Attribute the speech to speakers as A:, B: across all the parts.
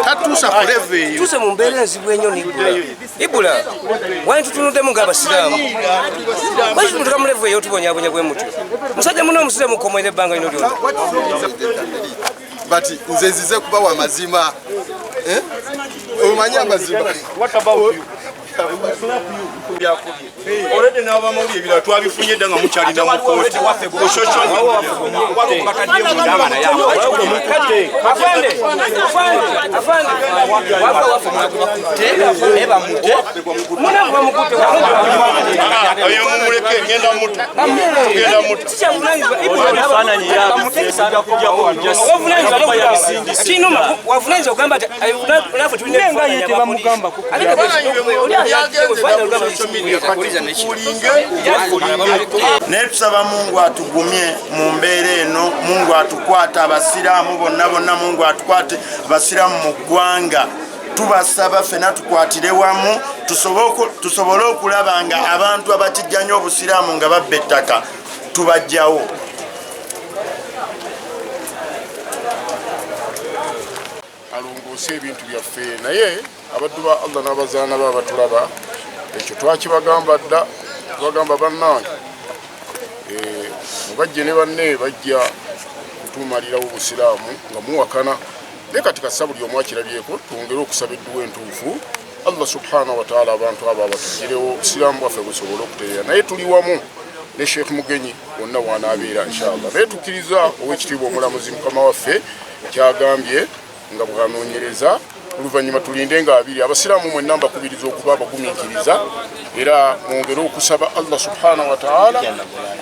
A: Tatusa kuleve
B: tuse mu mbeera enzibu ennyo Ibula wani tutunudemu ng'abasiraamu lwaki tumutuka mu levu eyo tubonyaabonya bwe mutyo musajja muno omusiraamu mukomoera ebbanga lino lyonna
A: bati nze nzize kubawa amazima omanyi amazima
C: Already now I'm only able to have you for the Muchari Namakoti. What a good
D: Netusaba Mungu atugumye mu mbeera eno, Mungu atukwata abasiraamu bonna bonna, Mungu atukwate abasiraamu mu ggwanga. Tubasaba fena tukwatire wamu tusobole okulaba nga abantu abatijjanya obusiraamu nga babba ettaka tubajjawo.
E: Alongoose ebintu byaffe naye abaddu ba Allah n'abazaana baba batulaba ekyo twakibagamba dda tubagamba bannange mubajje ne banne bajja kutumalirawo obusiraamu nga muwakana naye kati kasa buli omu akirabyeko twongere okusaba edduwa entuufu Allah subhanahu wa ta'ala abantu abo abatugirewo obusiraamu bwaffe busobole okutereera naye tuli wamu ne Sheikh Mugenyi wonna wanaabeera inshallah naye tukkiriza ow'ekitiibwa omulamuzi mukama waffe kyagambye nga bwanoonyereza oluvannyuma tulinde nga abiri abasiraamu mwenna mbakubiriza okuba abagumiikiriza era mwongere okusaba Allah subhanahu wa ta'ala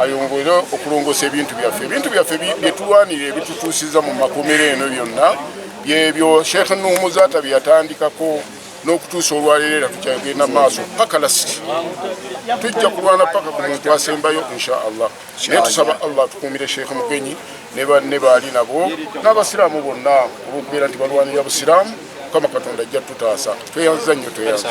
E: ayongere okulongoosa ebintu byaffe bye tulwanira ebitutuusiza mu makomero eno byonna byebyo Sheikh Nuh Muzata bye yatandikako n'okutuusa olwaleero era tukyagenda maaso paka lasiti tujja kulwana paka ku muntu asembayo inshallah naye tusaba Allah tukuumire Sheikh Mugenyi ne banne baali nabo n'abasiraamu bonna olw'okubeera nti balwanira busiraamu kama Katonda ajja tutaasa tweyanza nnyo tweyanza.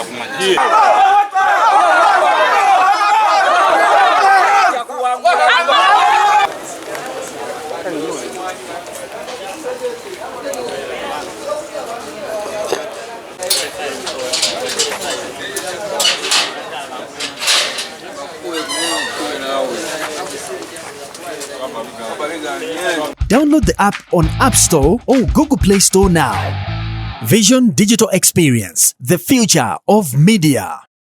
F: Download the app on App Store or Google Play Store now. Vision Digital Experience, the future of media.